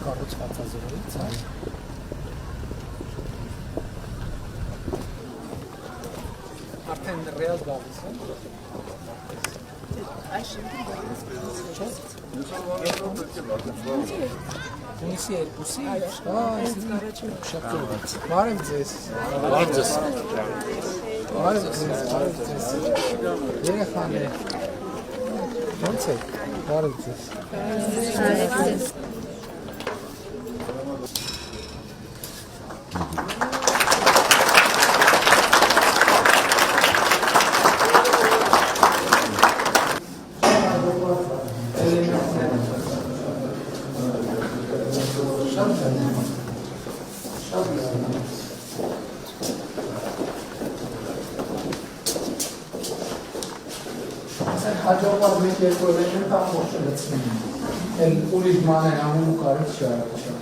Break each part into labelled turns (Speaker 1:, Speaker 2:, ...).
Speaker 1: կառուցված է զրոյից, արդեն ռեալ գալիս է։ Այս շենքի գալիս Ունիսի երկուսի, շապտովից։ Բարև ձեզ։ Բարև ձեզ։ Բարև ձեզ, բարև ձեզ։ Երեխաներ։ Ոնց եք, բարև ձեզ։ Բարև ձեզ։ Հաջողված մեկ երկու օրերին կամ ոչ լցնեմ, էլ ուրիշ ման են անում ու կարիք չի առաջան։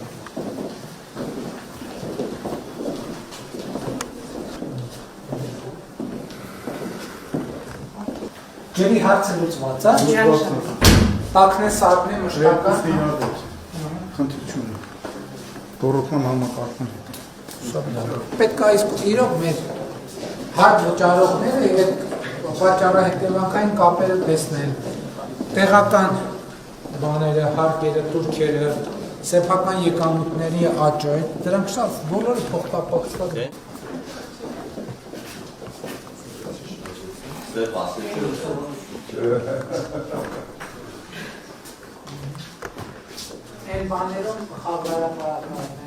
Speaker 1: Ջերի հարցը լուծված է, տակն է սարքն է մշտական։
Speaker 2: Խնդրություն է, բորոքման համակարգում հետ։
Speaker 1: Պետք է իսկ իրոք մեր հարկ վճարողները և պատճառահետևանքային կապերը տեսնել, տեղական բաները, հարկերը, տուրքերը, սեփական եկամուտների աճը, դրանք շատ բոլորը փոխկապակցված են։ Այն բաներում խաբարապարակներն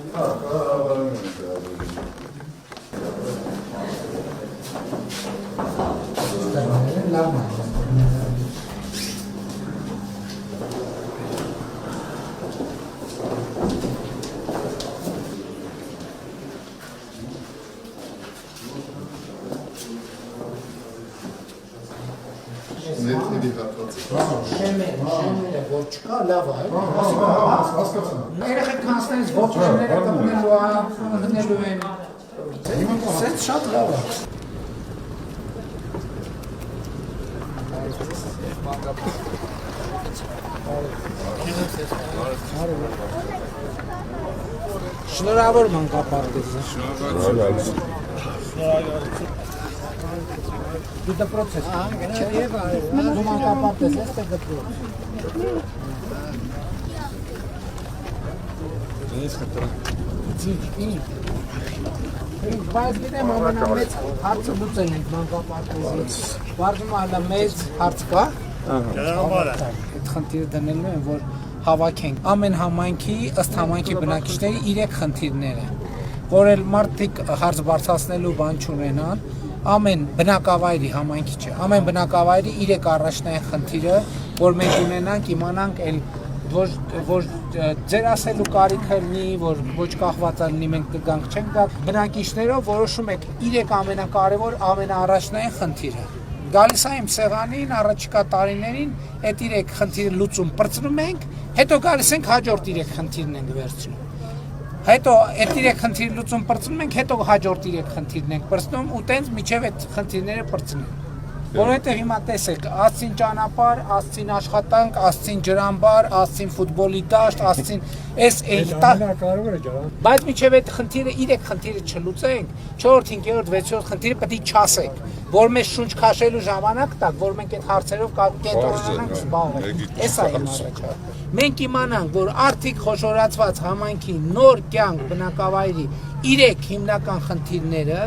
Speaker 1: լավ է։ Շեմերը որ չկա, լավ է, երեխեք կանցնելից ոչ շեմերը կպնելու են, սետ շատ լավ է։ Շնորհավոր մանկապարտեզ։ Դու դպրոց ես։ Դու մանկապարտեզ ես, թե դպրոց։ Բայց գիտեմ ամենամեծ հարցը լուծել ենք մանկապարտեզից։ Վարդում ալա մեծ հարց կա։ Այդ խնդիրը դնելու են, որ հավաքենք ամեն համայնքի ըստ համայնքի բնակիչների 3 խնդիրները, որ էլ մարդիկ հարց բարձրացնելու բան չունենան, ամեն բնակավայրի համայնքի չէ, ամեն բնակավայրի 3 առաջնային խնդիրը, որ մենք ունենանք, իմանանք էլ որ ձեր ասելու կարիքը լինի, որ ոչ կախված լինի, մենք կգանք չենք գա, բնակիչներով որոշում եք 3 ամենակարևոր ամենաառաջնային խնդիրը։ Գալիս է իմ սեղանին, առաջիկա տարիներին այդ 3 խնդիրը լուծում պրծնում ենք, հետո գալիս ենք հաջորդ 3 խնդիրն ենք վերցնում։ Հետո այդ 3 խնդիրը լուծում պրծնում ենք, հետո հաջորդ 3 խնդիրն ենք պրծնում ու տենց միջև այդ խնդիրները պրծնում։ Որովհետև հիմա տեսեք, ասցին ճանապարհ, ասցին աշխատանք, ասցին ջրամբար, ասցին ֆուտբոլի դաշտ, ասցին այս բայց միջև այդ խնդիրը 3 խնդիրը չլուծենք, 4-րդ, 5-րդ, 6-րդ խնդիրը պետք է չասենք, որ մեզ շունչ քաշելու ժամանակ տակ, որ մենք այդ հարցերով կենտրոնանանք զբաղվենք։ Էս է իմ առաջարկը։ Մենք իմանանք, որ արդիկ խոշորացված համայնքի նոր կյանք բնակավայրի 3 հիմնական խնդիրները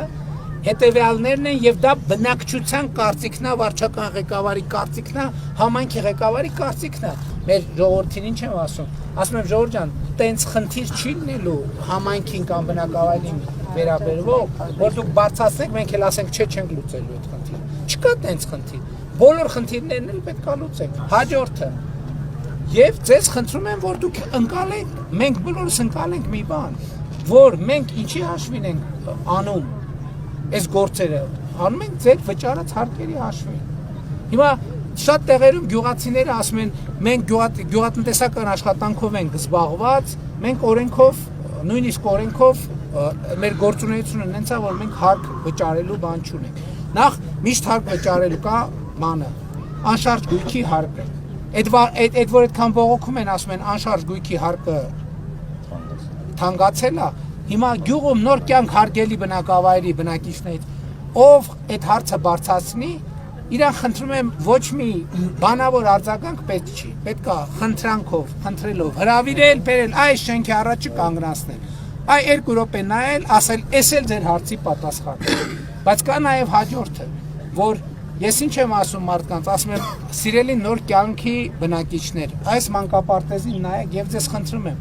Speaker 1: հետևյալներն են եւ դա բնակչության կարծիքն է, վարչական ղեկավարի կարծիքն է, համայնքի ղեկավարի կարծիքն է։ Մեր ժողովրդին ինչ եմ ասում։ Ասում եմ ժողովուրդ ջան, տենց խնդիր չի լինելու համայնքին կամ բնակավայրին վերաբերվող, որ դուք բարձրացնեք, մենք էլ ասենք չէ, չենք լուծելու այդ խնդիրը։ Չկա տենց խնդիր։ Բոլոր խնդիրներն էլ պետք է լուծենք։ Հաջորդը եւ ձեզ խնդրում եմ, որ դուք ընկալեք, մենք բոլորս ընկալենք մի բան, որ մենք ինչի հաշվին ենք անում այս գործերը, անում ենք ձեր վճարած հարկերի հաշվին։ Հիմա շատ տեղերում գյուղացիները ասում են, մենք գյուղատնտեսական աշխատանքով ենք զբաղված, մենք օրենքով, նույնիսկ օրենքով մեր գործունեությունը նենց է, որ մենք հարկ վճարելու բան չունենք։ Նախ միշտ հարկ վճարելու կա բանը, անշարժ գույքի հարկը։ Այդ որ այդքան բողոքում են, ասում են անշարժ գույքի հարկը թանկացել է, հիմա գյուղում նոր կյանք հարգելի բնակավայրի բնակիչներից, ով այդ հարցը բարձրացնի, իրան խնդրում եմ ոչ մի բանավոր արձագանք պետք չի, պետք է խնդրանքով, խնդրելով հրավիրել, բերել այս շենքի առաջը կանգնացնել, այ 2 րոպե նայել, ասել, էս էլ ձեր հարցի պատասխանն է, բայց կա նաև հաջորդը, որ ես ինչ եմ ասում մարդկանց, ասում եմ, սիրելի նոր կյանքի բնակիչներ, այս մանկապարտեզին նայեք եւ ձեզ խնդրում եմ,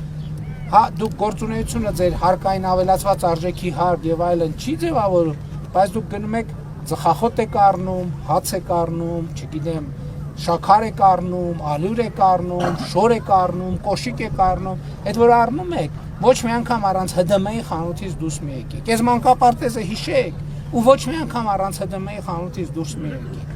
Speaker 1: հա դուք գործունեությունը ձեր հարկային ավելացված արժեքի հարկ եւ այլն չի ձևավորում, բայց դուք գնում եք ծխախոտ եք առնում, հաց եք առնում, չգիտեմ, շաքար եք առնում, ալյուր եք առնում, շոր եք առնում, կոշիկ եք առնում, այդ որ առնում եք, ոչ մի անգամ առանց ՀԴՄ-ի խանութից դուրս մի եկեք։ Այս մանկապարտեզը հիշեք ու ոչ մի անգամ առանց ՀԴՄ-ի խանութից դուրս մի եկեք։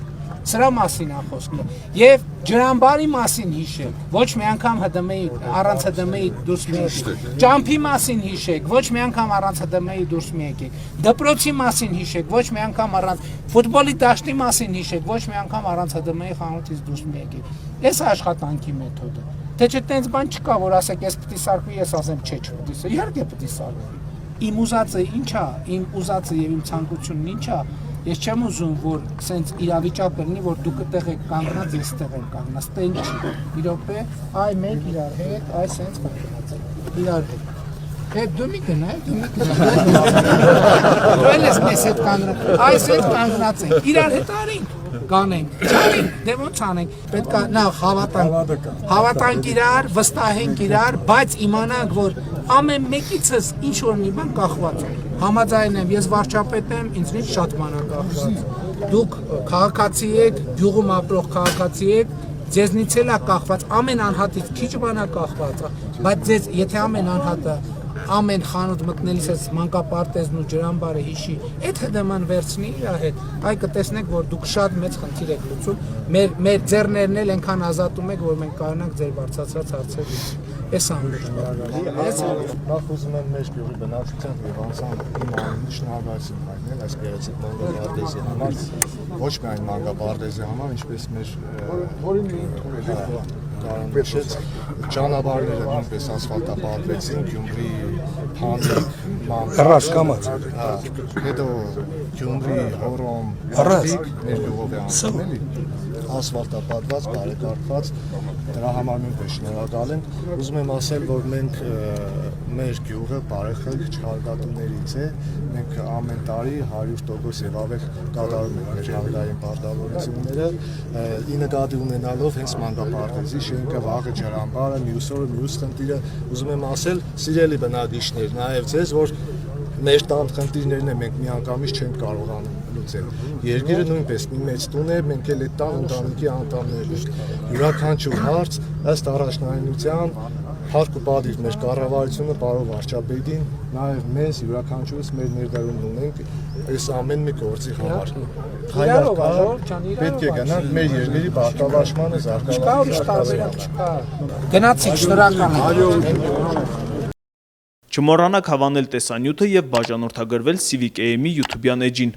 Speaker 1: Սրա մասին է խոսքը։ Եվ ջրամբարի մասին հիշեք, ոչ մի անգամ ՀԴՄ-ի առանց ՀԴՄ-ի դուրս մի եկեք։ Ճամփի մասին հիշեք, ոչ մի անգամ առանց ՀԴՄ-ի դուրս մի եկեք։ Դպրոցի մասին հիշեք, ոչ մի անգամ առանց ֆուտբոլի դաշտի մասին հիշեք, ոչ մի անգամ առանց ՀԴՄ-ի խանութից դուրս մի եկեք։ Այս աշխատանքի մեթոդը։ Թե չէ տենց բան չկա, որ ասեք, ես պիտի սարքվի, ես ասեմ, չէ, չպիտի սարքվի։ Իհարկե պիտի սարքվի։ Իմ ուզածը ինչ է, իմ ուզածը եւ իմ ցանկությունն ինչ է։ Ես չեմ ուզում, որ սենց իրավիճակ լինի, որ դուք այդտեղ եք կանգնած, ես այդտեղ եմ կանգնած, տեն չի։ Մի րոպե, այ մենք իրար հետ, այ սենց կանգնած ենք։ Իրար հետ։ Հետ դու մի գնա, դու մի գնա։ Դու ես մեզ հետ կանգնած, այ սենց կանգնած ենք։ Իրար հետ արինք, կանենք, չանենք, դե ոնց անենք։ Պետք է նախ հավատանք իրար, վստահենք իրար, բայց իմանանք, որ ամեն մեկիցս ինչ որ մի բան կախված է։ Համաձայն եմ, ես վարչապետ եմ, ինձնից շատ բան է կախված։ Դուք քաղաքացի եք, գյուղում ապրող քաղաքացի եք, ձեզնից էլ է կախված, ամեն անհատից քիչ բան է կախված, բայց ձեզ, եթե ամեն անհատը ամեն խանութ մտնելիս ես մանկապարտեզն ու ջրամբարը հիշի, այդ ՀԴՄ-ն վերցնի իր հետ, այ կտեսնեք, որ դուք շատ մեծ խնդիր եք լուծում, մեր ձեռներն էլ այնքան ազատում եք, որ մենք կարողանանք ձեր բարձրացրած հարցեր լուծել։ Այս ամբողջ
Speaker 3: նախ ուզում եմ մեր գյուղի բնակչության եւ անձամբ իմ անունից շնորհակալություն հայտնել այս գեղեցիկ մանկապարտեզի համար, ոչ միայն մանկապարտեզի համար, ինչպես մեր կարանշեց ճանապարհները նույնպես ասֆալտապատվեցին, Գյումրի Փանձիկ,
Speaker 2: Ռասկամած։
Speaker 3: Հետո Գյումրի Հորոմ, Փանձիկ, մեր գյուղով է անցնում էլի, ասֆալտապատված, բարեկարգված, դրա համար նույնպես շնորհակալ ենք։ Ուզում եմ ասել, որ մենք մեր գյուղը բարեխելք չհարգատուներից է, մենք ամեն տարի 100% եւ ավել կատարում ենք մեր հանրային պարտավորությունները, ի նկատի ունենալով հենց մանկապարտեզի շենքը, վաղը ջրամբարը, մյուս օրը մյուս խնդիրը, ուզում եմ ասել, սիրելի բնակիչներ, նաեւ ձեզ, որ մեր տան խնդիրներն է մենք միանգամից չենք կարողանում լուծել։ Երկիրը նույնպես մի մեծ տուն է, մենք էլ այդ տան ընտանիքի անդամներն ենք։ Յուրաքանչյուր հարց ըստ առաջնահերթության հարկ ու պատիվ մեր կառավարությունը, պարոն վարչապետին, նաև մեզ յուրաքանչյուրս մեր ներդրումն ունենք այս ամեն մի գործի համար։ Պետք է գնանք մեր երկրի բարգավաճմանը, զարգացմանը։
Speaker 1: Գնացիք, շնորհակալ եմ։
Speaker 4: Չմոռանաք հավանել տեսանյութը և բաժանորդագրվել Civic AM-ի YouTube-յան էջին։